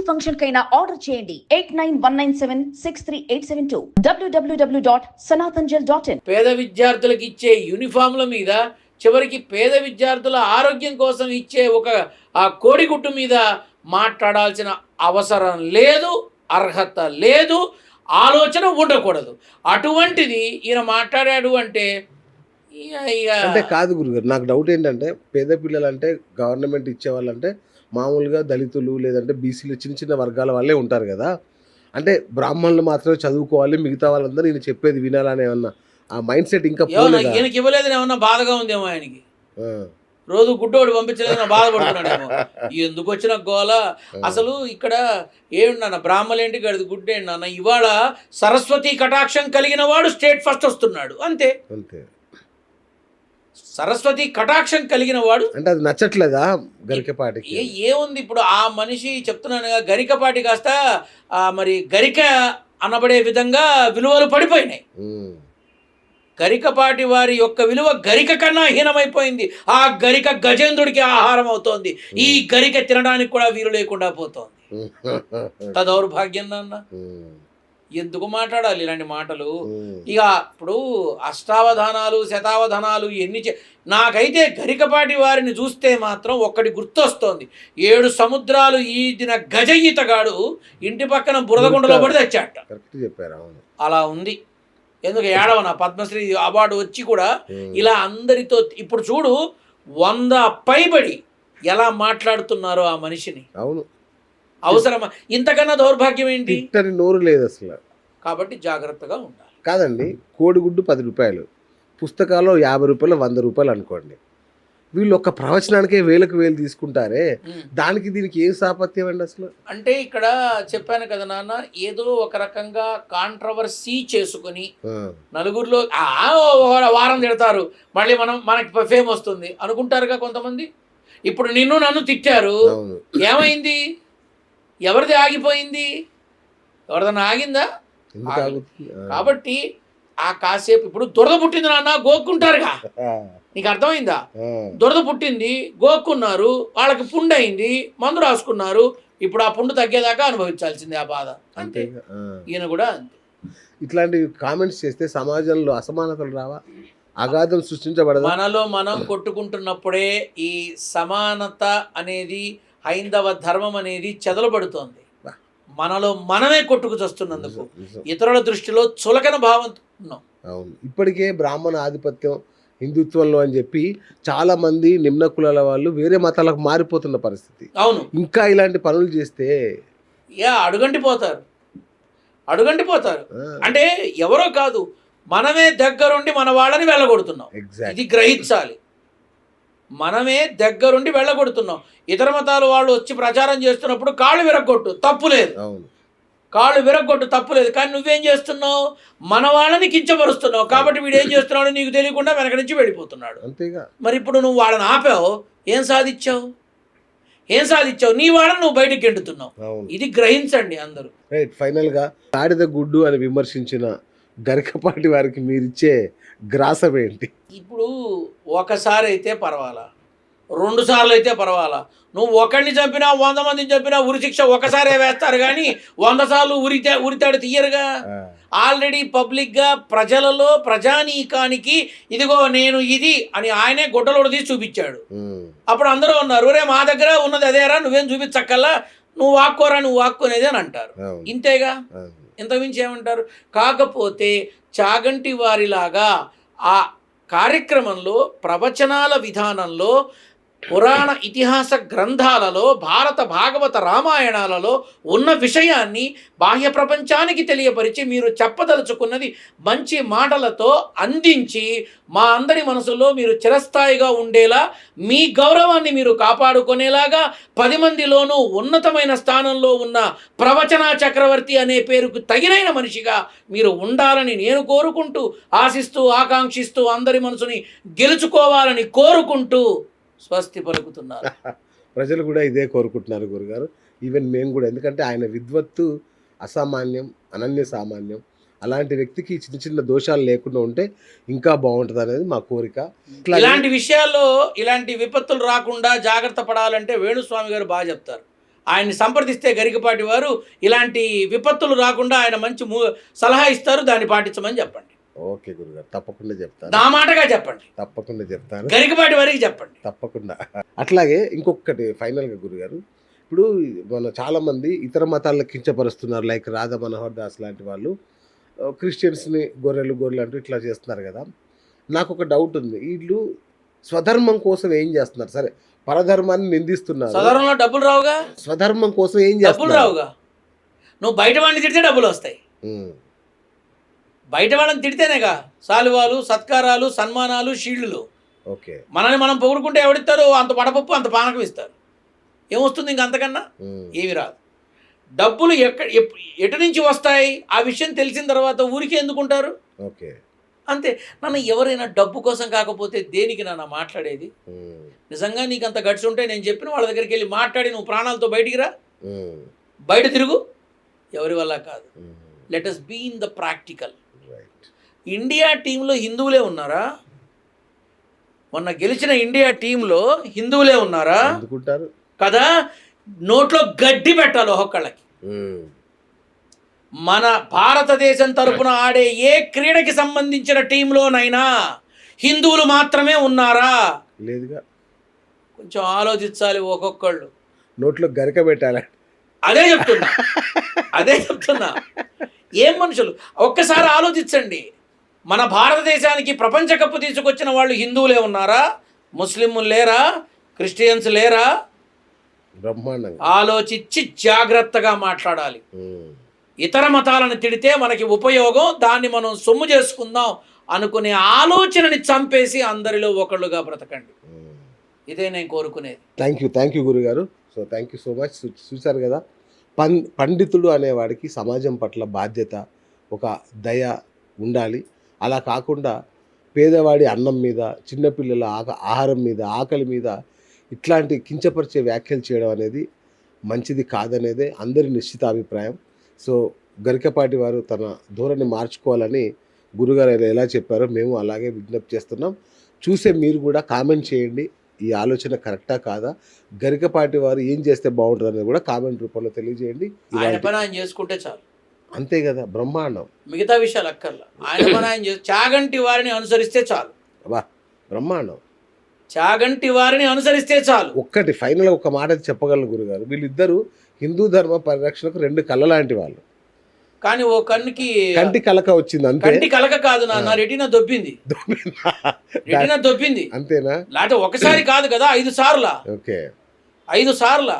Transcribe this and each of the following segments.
Function కైనా order చేయండి 8919763872 www.sanatanjal.in. పేద విద్యార్థులకు ఇచ్చే యూనిఫామ్ల మీద చివరికి పేద విద్యార్థుల ఆరోగ్యం కోసం ఇచ్చే ఒక ఆ కోడిగుడ్డు మీద మాట్లాడాల్సిన అవసరం లేదు, అర్హత లేదు, ఆలోచన ఉండకూడదు. అటువంటిది ఈయన మాట్లాడాడు అంటే అంటే కాదు గురుగారు, నాకు డౌట్ ఏంటంటే పేద పిల్లలు అంటే గవర్నమెంట్ ఇచ్చేవాళ్ళంటే మామూలుగా దళితులు లేదంటే బీసీలు చిన్న చిన్న వర్గాల వాళ్ళే ఉంటారు కదా. అంటే బ్రాహ్మణులు మాత్రమే చదువుకోవాలి, మిగతా వాళ్ళందరూ ఈయన చెప్పేది వినాలని ఏమన్నా ఆ మైండ్ సెట్ ఇంకా ఈయనకి ఇవ్వలేదని ఏమన్నా బాధగా ఉందేమో ఆయనకి. రోజు గుడ్డోడు పంపించలేదని బాధపడుతున్నాడేమో. ఎందుకు వచ్చిన గోల అసలు ఇక్కడ ఏమన్నా బ్రాహ్మలేంటి గడిది గుడ్డేంటి అన్న. ఇవాళ సరస్వతి కటాక్షం కలిగిన వాడు స్టేట్ ఫస్ట్ వస్తున్నాడు అంతే. సరస్వతి కటాక్షం కలిగిన వాడు అంటే అది నచ్చట్లేదా గరికపాటికి? ఏముంది ఇప్పుడు ఆ మనిషి చెప్తున్నానుగా, గరికపాటి కాస్త మరి గరిక అనబడే విధంగా విలువలు పడిపోయినాయి. గరికపాటి వారి యొక్క విలువ గరిక కన్నా హీనమైపోయింది. ఆ గరిక గజేంద్రుడికి ఆహారం అవుతోంది. ఈ గరిక తినడానికి కూడా వీలు లేకుండా పోతోంది. దౌర్భాగ్యం నాన్న. ఎందుకు మాట్లాడాలి ఇలాంటి మాటలు? ఇక ఇప్పుడు అష్టావధానాలు శతావధానాలు ఎన్ని నాకైతే గరికపాటి వారిని చూస్తే మాత్రం ఒక్కటి గుర్తొస్తోంది. 7 సముద్రాలు ఈదిన గజ ఈతగాడు ఇంటి పక్కన బురదగుండలో పడి తెచ్చాట. అలా ఉంది. ఎందుకు ఏడవన పద్మశ్రీ అవార్డు వచ్చి కూడా ఇలా అందరితో ఇప్పుడు చూడు 100 పైబడి ఎలా మాట్లాడుతున్నారో ఆ మనిషిని. అవును, అవసరమా? ఇంతకన్నా దౌర్భాగ్యం ఏంటి? నోరు లేదు అసలు. కాబట్టి జాగ్రత్తగా ఉండాలి. కాదండి, కోడిగుడ్డు 10 రూపాయలు, పుస్తకాలు 50 రూపాయలు 100 రూపాయలు అనుకోండి. వీళ్ళు ఒక ప్రవచనానికే 1000 తీసుకుంటారే, దానికి దీనికి ఏం సాపత్యం అండి అసలు? అంటే ఇక్కడ చెప్పాను కదా నాన్న, ఏదో ఒక రకంగా కాంట్రవర్సీ చేసుకుని నలుగురిలో వారం తిడతారు, మళ్ళీ మనకి ఫేమ్ వస్తుంది అనుకుంటారుగా కొంతమంది. ఇప్పుడు నిన్ను నన్ను తిట్టారు, ఏమైంది? ఎవరిది ఆగిపోయింది? ఎవరిదన్నా ఆగిందా? కాబట్టి ఆ కాసేపు ఇప్పుడు దురద పుట్టింది నాన్న గోక్కుంటారుగా, నీకు అర్థమైందా? దురద పుట్టింది, గోక్కున్నారు, వాళ్ళకి పుండు అయింది, మందు రాసుకున్నారు. ఇప్పుడు ఆ పుండు తగ్గేదాకా అనుభవించాల్సిందే ఆ బాధ. అంతే, ఈయన కూడా అంతే. ఇట్లాంటి కామెంట్స్ చేస్తే సమాజంలో అసమానతలు రావా? అగాధం సృష్టించబడదు. మనలో మనం కొట్టుకుంటున్నప్పుడే ఈ సమానత అనేది, హైందవ ధర్మం అనేది చెదలబడుతోంది. మనలో మనమే కొట్టుకు చస్తున్నందుకు ఇతరుల దృష్టిలో చులకన భావం ఉన్నాం. అవును, ఇప్పటికే బ్రాహ్మణ ఆధిపత్యం హిందుత్వంలో అని చెప్పి చాలా మంది నిమ్న కులాల వాళ్ళు వేరే మతాలకు మారిపోతున్న పరిస్థితి. అవును, ఇంకా ఇలాంటి పనులు చేస్తే అడుగంటిపోతారు. అంటే ఎవరో కాదు, మనమే దగ్గరుండి మన వాళ్ళని వెళ్ళగొడుతున్నాం. ఇది గ్రహించాలి. మనమే దగ్గరుండి వెళ్ళగొడుతున్నాం. ఇతర మతాలు వాళ్ళు వచ్చి ప్రచారం చేస్తున్నప్పుడు కాళ్ళు విరగొట్టు, తప్పు లేదు. కాళ్ళు విరగొట్టు, తప్పు లేదు. కానీ నువ్వేం చేస్తున్నావు? మన వాళ్ళని కించపరుస్తున్నావు. కాబట్టి వీడు ఏం చేస్తున్నాడు నీకు తెలియకుండా వెనక నుంచి వెళ్ళిపోతున్నాడు. మరి ఇప్పుడు నువ్వు వాళ్ళని ఆపావు, ఏం సాధించావు? నీ వాళ్ళని నువ్వు బయటకు గెంటుతున్నావు. ఇది గ్రహించండి అందరూ. ఫైనల్గా గాడిద గుడ్డు అని విమర్శించిన గరికపాటి వారికి మీరిచ్చే గ్రాసం ఏంటి? ఇప్పుడు ఒకసారి అయితే పర్వాలా, 2 సార్లు అయితే పర్వాలా. నువ్వు ఒకరిని చంపినా 100 మందిని చంపినా ఉరిశిక్ష ఒకసారే వేస్తారు కానీ 100 సార్లు ఉరితాడు తీయరుగా. ఆల్రెడీ పబ్లిక్గా ప్రజలలో ప్రజానీకానికి ఇదిగో నేను ఇది అని ఆయనే గుడ్డలోడు తీసి చూపించాడు. అప్పుడు అందరూ ఉన్నారు, రే మా దగ్గర ఉన్నది అదేరా, నువ్వేం చూపించక్కల్లా, నువ్వు వాక్కునేది అని అంటారు. ఇంతేగా, ఇంతకుమించి ఏమంటారు? కాకపోతే చాగంటి వారిలాగా ఆ కార్యక్రమంలో ప్రవచనాల విధానంలో పురాణ ఇతిహాస గ్రంథాలలో భారత భాగవత రామాయణాలలో ఉన్న విషయాన్ని బాహ్య ప్రపంచానికి తెలియపరిచి మీరు చెప్పదలుచుకున్నది మంచి మాటలతో అందించి మా అందరి మనసులో మీరు చిరస్థాయిగా ఉండేలా, మీ గౌరవాన్ని మీరు కాపాడుకునేలాగా 10 మందిలోనూ ఉన్నతమైన స్థానంలో ఉన్న ప్రవచన చక్రవర్తి అనే పేరుకు తగినైన మనిషిగా మీరు ఉండాలని నేను కోరుకుంటూ, ఆశిస్తూ, ఆకాంక్షిస్తూ, అందరి మనసుని గెలుచుకోవాలని కోరుకుంటూ స్వస్తి పలుకుతున్నారు. ప్రజలు కూడా ఇదే కోరుకుంటున్నారు గురుగారు, ఈవెన్ మేము కూడా. ఎందుకంటే ఆయన విద్వత్తు అసామాన్యం, అనన్య సామాన్యం. అలాంటి వ్యక్తికి చిన్న చిన్న దోషాలు లేకుండా ఉంటే ఇంకా బాగుంటుంది అనేది మా కోరిక. ఇలాంటి విషయాల్లో ఇలాంటి విపత్తులు రాకుండా జాగ్రత్త పడాలంటే వేణుస్వామి గారు బాగా చెప్తారు. ఆయన్ని సంప్రదిస్తే గరికపాటి వారు ఇలాంటి విపత్తులు రాకుండా ఆయన మంచి సలహా ఇస్తారు, దాన్ని పాటించమని చెప్పండి. ఓకే గురుగారు, తప్పకుండా చెప్తాను. నా మాటగా చెప్పండి, తప్పకుండా చెప్తాను. గరికపాటి వారికి చెప్పండి తప్పకుండా. అట్లాగే ఇంకొకటి ఫైనల్గా గురుగారు, ఇప్పుడు మన చాలామంది ఇతర మతాలను కించపరుస్తున్నారు, లైక్ రాధా మనోహర్ దాస్ లాంటి వాళ్ళు క్రిస్టియన్స్ని గొర్రెలు అంటూ ఇట్లా చేస్తున్నారు కదా. నాకు ఒక డౌట్ ఉంది, వీళ్ళు స్వధర్మం కోసం ఏం చేస్తున్నారు? సరే, పరధర్మాన్ని నిందిస్తున్నారు, స్వధర్మంలో డబ్బులు రావుగా. స్వధర్మం కోసం ఏం డబ్బులు చేస్తున్నారు? రావుగా. నువ్వు బయట వాడిని తిడితే డబ్బులు వస్తాయి. బయట వాళ్ళని తిడితేనేగా సాలువాలు, సత్కారాలు, సన్మానాలు, షీల్డ్లు. ఓకే, మనల్ని మనం పొగుడుకుంటే ఎవడిస్తారు? అంత వడపప్పు అంత పానకం ఇస్తారు. ఏమొస్తుంది ఇంకంతకన్నా? ఏమి రాదు. డబ్బులు ఎటు నుంచి వస్తాయి ఆ విషయం తెలిసిన తర్వాత ఊరికే ఎందుకుంటారు? ఓకే, అంతే. నన్ను ఎవరైనా డబ్బు కోసం కాకపోతే దేనికి నన్ను మాట్లాడేది? నిజంగా నీకు అంత గడిచి ఉంటే నేను చెప్పిన వాళ్ళ దగ్గరికి వెళ్ళి మాట్లాడి నువ్వు ప్రాణాలతో బయటికి రా, బయట తిరుగు. ఎవరి వల్ల కాదు. Let us be in the practical. India టీంలో హిందువులే ఉన్నారా? మొన్న గెలిచిన ఇండియా టీంలో హిందువులే ఉన్నారా? కదా. నోట్లో గడ్డి పెట్టాలి ఒక్కొక్కళ్ళకి. మన భారతదేశం తరపున ఆడే ఏ క్రీడకి సంబంధించిన టీంలోనైనా హిందువులు మాత్రమే ఉన్నారా? లేదుగా. కొంచెం ఆలోచించాలి ఒక్కొక్కళ్ళు. నోట్లో గరిక పెట్టాలి. అదే చెప్తున్నా. ఏం మనుషులు, ఒక్కసారి ఆలోచించండి. మన భారతదేశానికి ప్రపంచ కప్పు తీసుకొచ్చిన వాళ్ళు హిందువులే ఉన్నారా? ముస్లింలు లేరా? క్రిస్టియన్స్ లేరా? బ్రహ్మాండంగా ఆలోచించి జాగ్రత్తగా మాట్లాడాలి. ఇతర మతాలను తిడితే మనకి ఉపయోగం, దాన్ని మనం సొమ్ము చేసుకుందాం అనుకునే ఆలోచనని చంపేసి అందరిలో ఒకళ్ళుగా బ్రతకండి. ఇదే నేను కోరుకునేది. థ్యాంక్ యూ గురుగారు. So thank you so much. చూశారు కదా, పండితుడు అనేవాడికి సమాజం పట్ల బాధ్యత, ఒక దయ ఉండాలి. అలా కాకుండా పేదవాడి అన్నం మీద, చిన్నపిల్లల ఆహారం మీద, ఆకలి మీద ఇట్లాంటి కించపరిచే వ్యాఖ్యలు చేయడం అనేది మంచిది కాదనేదే అందరి నిశ్చిత అభిప్రాయం. సో గరికపాటి వారు తన ధోరణి మార్చుకోవాలని గురుగారు ఎలా చెప్పారో మేము అలాగే విజ్ఞప్తి చేస్తున్నాం. చూసే మీరు కూడా కామెంట్ చేయండి, ఈ ఆలోచన కరెక్టా కాదా, గరికపాటి వారు ఏం చేస్తే బాగుంటుంది అనేది కూడా కామెంట్ రూపంలో తెలియజేయండి. ఆయన పని ఆయన చేసుకుంటే చాలు. అంతే కదా, బ్రహ్మాండం. మిగతా విషయాలు అక్కర్లా. ఆయన పని ఆయన చాగంటి వారిని అనుసరిస్తే చాలు. అబ్బా, బ్రహ్మాండం. చాగంటి వారిని అనుసరిస్తే చాలు. ఒక్కటి ఫైనల్ ఒక మాట చెప్పగలను గురుగారు, వీళ్ళిద్దరూ హిందూ ధర్మ పరిరక్షణకు రెండు కళ్ళ లాంటి వాళ్ళు. కానీ ఓ కన్నుకి కంటి కలక వచ్చింది అంతే. కంటి కలక కాదు, నా రెటీనా దొబ్బింది. రెటీనా దొబ్బింది అంతేనా? లేకపోతే ఒకసారి కాదు కదా, 5 సార్లా. ఓకే, 5 సార్లా.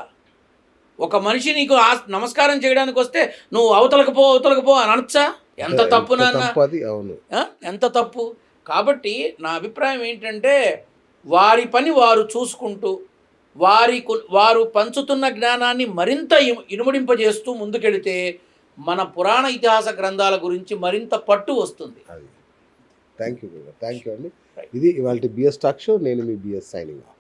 ఒక మనిషి నీకు నమస్కారం చేయడానికి వస్తే నువ్వు అవతలకు పో అని అనొచ్చా? ఎంత తప్పు నాన్న, అవును, ఎంత తప్పు. కాబట్టి నా అభిప్రాయం ఏంటంటే, వారి పని వారు చూసుకుంటూ వారు పంచుతున్న జ్ఞానాన్ని మరింత ఇనుమడింపజేస్తూ ముందుకెళితే మన పురాణ ఇతిహాస గ్రంథాల గురించి మరింత పట్టు వస్తుంది. థ్యాంక్ యూ అండి. ఇది ఇవాళ బిఎస్ టాక్ షో. నేను మీ బిఎస్ సైనింగ్ ఆఫ్.